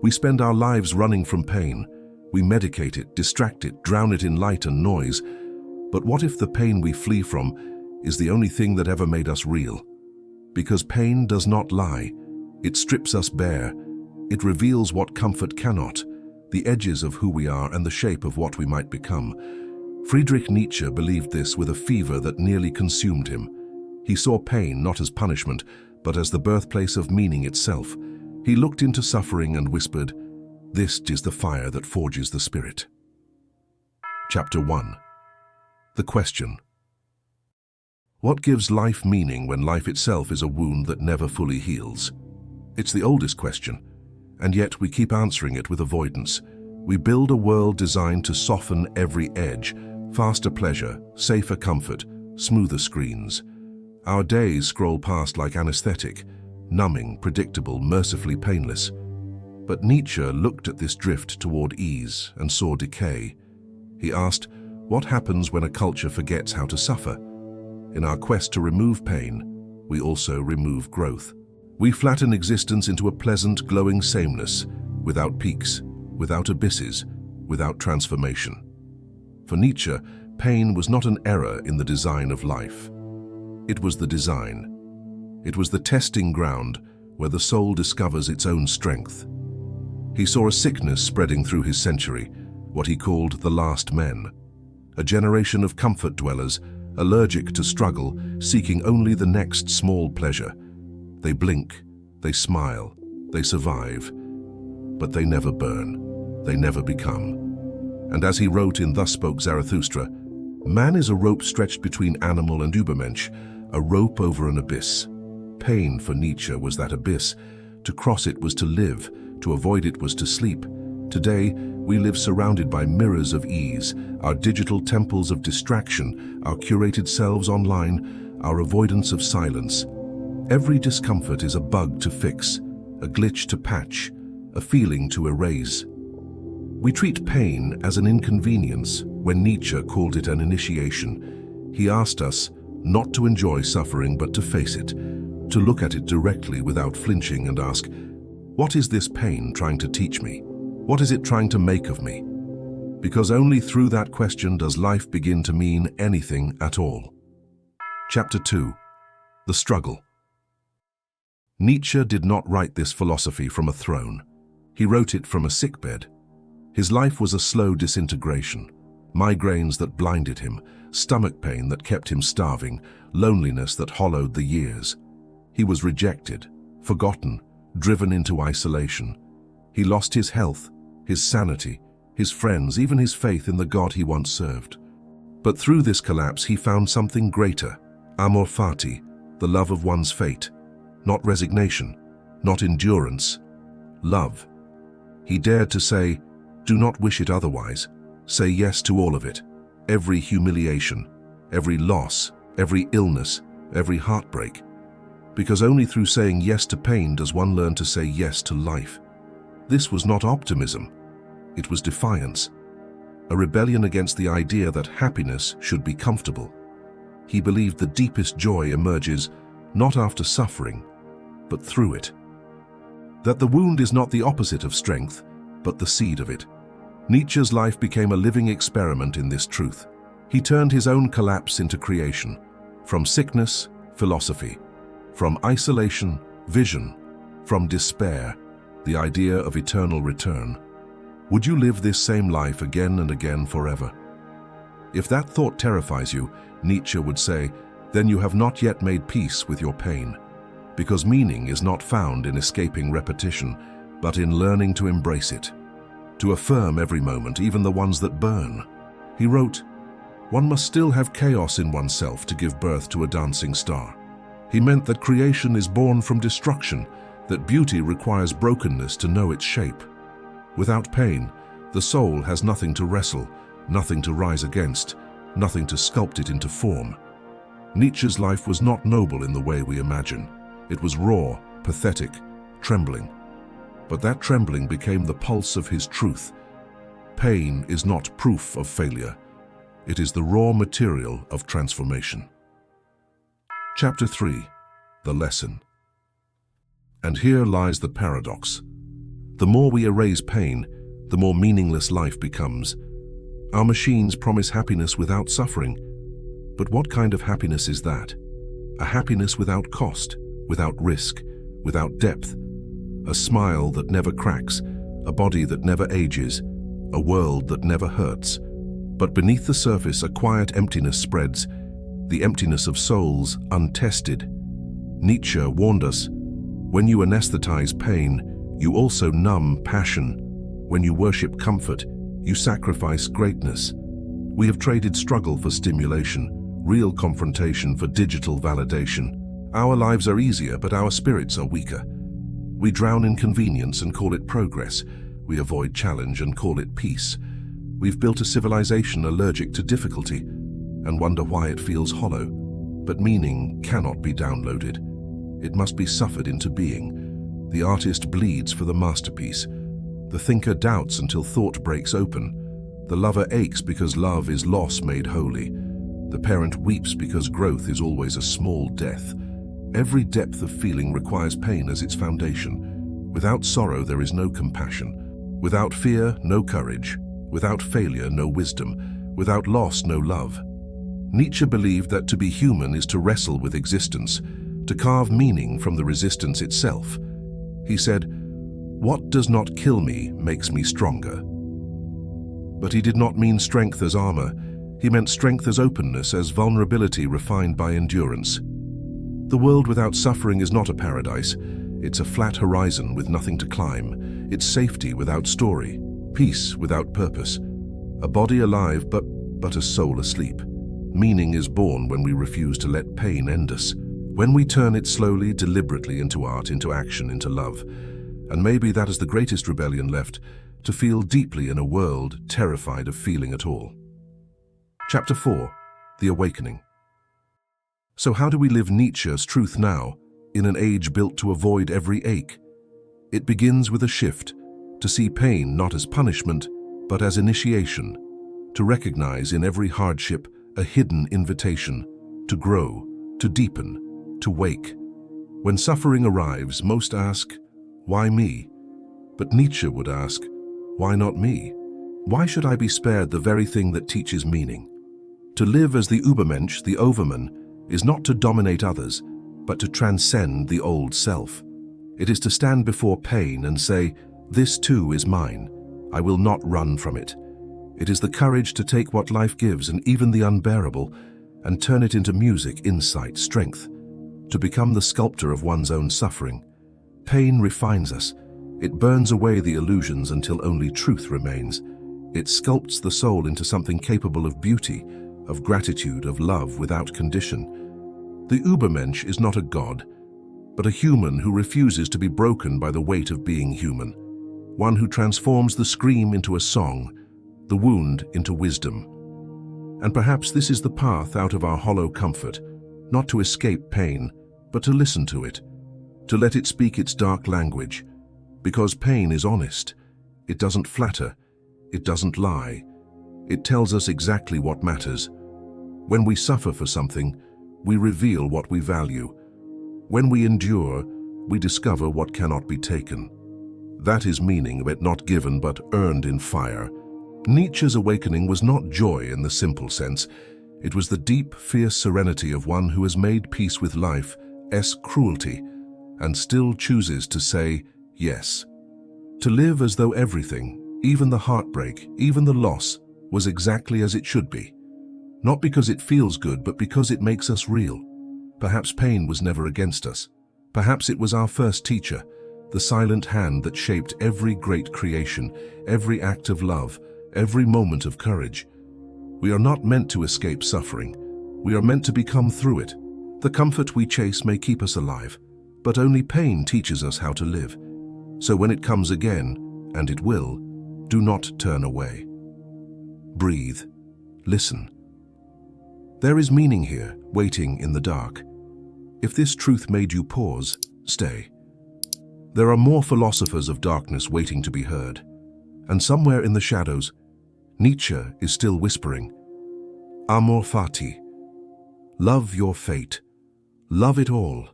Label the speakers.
Speaker 1: We spend our lives running from pain. We medicate it, distract it, drown it in light and noise. But what if the pain we flee from is the only thing that ever made us real? Because pain does not lie. It strips us bare. It reveals what comfort cannot, the edges of who we are and the shape of what we might become. Friedrich Nietzsche believed this with a fever that nearly consumed him. He saw pain not as punishment, but as the birthplace of meaning itself. He looked into suffering and whispered, "This is the fire that forges the spirit." Chapter 1. The question. What gives life meaning when life itself is a wound that never fully heals? It's the oldest question, and yet we keep answering it with avoidance. We build a world designed to soften every edge, faster pleasure, safer comfort, smoother screens. Our days scroll past like anesthetic, numbing, predictable, mercifully painless. But Nietzsche looked at this drift toward ease and saw decay. He asked, what happens when a culture forgets how to suffer? In our quest to remove pain, we also remove growth. We flatten existence into a pleasant, glowing sameness, without peaks, without abysses, without transformation. For Nietzsche, pain was not an error in the design of life. It was the design. It was the testing ground where the soul discovers its own strength. He saw a sickness spreading through his century, what he called the last men, a generation of comfort dwellers, allergic to struggle, seeking only the next small pleasure. They blink, they smile, they survive, but they never burn, they never become. And as he wrote in Thus Spoke Zarathustra, man is a rope stretched between animal and Übermensch, a rope over an abyss. Pain for Nietzsche was that abyss. To cross it was to live, to avoid it was to sleep. Today, we live surrounded by mirrors of ease, our digital temples of distraction, our curated selves online, our avoidance of silence. Every discomfort is a bug to fix, a glitch to patch, a feeling to erase. We treat pain as an inconvenience when Nietzsche called it an initiation. He asked us not to enjoy suffering but to face it, to look at it directly without flinching and ask, what is this pain trying to teach me? What is it trying to make of me? Because only through that question does life begin to mean anything at all. Chapter 2. The Struggle. Nietzsche did not write this philosophy from a throne. He wrote it from a sickbed. His life was a slow disintegration, migraines that blinded him, stomach pain that kept him starving, loneliness that hollowed the years. He was rejected, forgotten, driven into isolation. He lost his health, his sanity, his friends, even his faith in the God he once served. But through this collapse he found something greater, Amor Fati, the love of one's fate. Not resignation, not endurance, love. He dared to say, do not wish it otherwise. Say yes to all of it. Every humiliation, every loss, every illness, every heartbreak. Because only through saying yes to pain does one learn to say yes to life. This was not optimism. It was defiance. A rebellion against the idea that happiness should be comfortable. He believed the deepest joy emerges not after suffering, but through it. That the wound is not the opposite of strength, but the seed of it. Nietzsche's life became a living experiment in this truth. He turned his own collapse into creation. From sickness, philosophy. From isolation, vision. From despair, the idea of eternal return. Would you live this same life again and again forever? If that thought terrifies you, Nietzsche would say, then you have not yet made peace with your pain. Because meaning is not found in escaping repetition, but in learning to embrace it. To affirm every moment, even the ones that burn. He wrote, one must still have chaos in oneself to give birth to a dancing star. He meant that creation is born from destruction, that beauty requires brokenness to know its shape. Without pain, the soul has nothing to wrestle, nothing to rise against, nothing to sculpt it into form. Nietzsche's life was not noble in the way we imagine. It was raw, pathetic, trembling. But that trembling became the pulse of his truth. Pain is not proof of failure. It is the raw material of transformation. Chapter 3. The Lesson. And here lies the paradox. The more we erase pain, the more meaningless life becomes. Our machines promise happiness without suffering. But what kind of happiness is that? A happiness without cost, without risk, without depth. A smile that never cracks, a body that never ages, a world that never hurts. But beneath the surface, a quiet emptiness spreads, the emptiness of souls untested. Nietzsche warned us, when you anesthetize pain, you also numb passion. When you worship comfort, you sacrifice greatness. We have traded struggle for stimulation, real confrontation for digital validation. Our lives are easier, but our spirits are weaker. We drown in convenience and call it progress. We avoid challenge and call it peace. We've built a civilization allergic to difficulty and wonder why it feels hollow. But meaning cannot be downloaded. It must be suffered into being. The artist bleeds for the masterpiece. The thinker doubts until thought breaks open. The lover aches because love is loss made holy. The parent weeps because growth is always a small death. Every depth of feeling requires pain as its foundation. Without sorrow, there is no compassion. Without fear, no courage. Without failure, no wisdom. Without loss, no love. Nietzsche believed that to be human is to wrestle with existence, to carve meaning from the resistance itself. He said, "What does not kill me makes me stronger." But he did not mean strength as armor. He meant strength as openness, as vulnerability refined by endurance. The world without suffering is not a paradise. It's a flat horizon with nothing to climb. It's safety without story, peace without purpose, a body alive but a soul asleep. Meaning is born when we refuse to let pain end us, when we turn it slowly, deliberately into art, into action, into love. And maybe that is the greatest rebellion left, to feel deeply in a world terrified of feeling at all. Chapter 4. The Awakening. So how do we live Nietzsche's truth now, in an age built to avoid every ache? It begins with a shift, to see pain not as punishment, but as initiation, to recognize in every hardship a hidden invitation, to grow, to deepen, to wake. When suffering arrives, most ask, why me? But Nietzsche would ask, why not me? Why should I be spared the very thing that teaches meaning? To live as the Übermensch, the overman, is not to dominate others, but to transcend the old self. It is to stand before pain and say, this too is mine. I will not run from it. It is the courage to take what life gives, and even the unbearable, and turn it into music, insight, strength, to become the sculptor of one's own suffering. Pain refines us. It burns away the illusions until only truth remains. It sculpts the soul into something capable of beauty, of gratitude, of love without condition. The Übermensch is not a god, but a human who refuses to be broken by the weight of being human. One who transforms the scream into a song, the wound into wisdom. And perhaps this is the path out of our hollow comfort, not to escape pain, but to listen to it, to let it speak its dark language. Because pain is honest. It doesn't flatter. It doesn't lie. It tells us exactly what matters. When we suffer for something, we reveal what we value. When we endure, we discover what cannot be taken. That is meaning, but not given, but earned in fire. Nietzsche's awakening was not joy in the simple sense. It was the deep, fierce serenity of one who has made peace with life's cruelty and still chooses to say yes. To live as though everything, even the heartbreak, even the loss, was exactly as it should be. Not because it feels good, but because it makes us real. Perhaps pain was never against us. Perhaps it was our first teacher, the silent hand that shaped every great creation, every act of love, every moment of courage. We are not meant to escape suffering. We are meant to become through it. The comfort we chase may keep us alive, but only pain teaches us how to live. So when it comes again, and it will, do not turn away. Breathe. Listen. There is meaning here, waiting in the dark. If this truth made you pause, stay. There are more philosophers of darkness waiting to be heard. And somewhere in the shadows, Nietzsche is still whispering, Amor Fati. Love your fate. Love it all.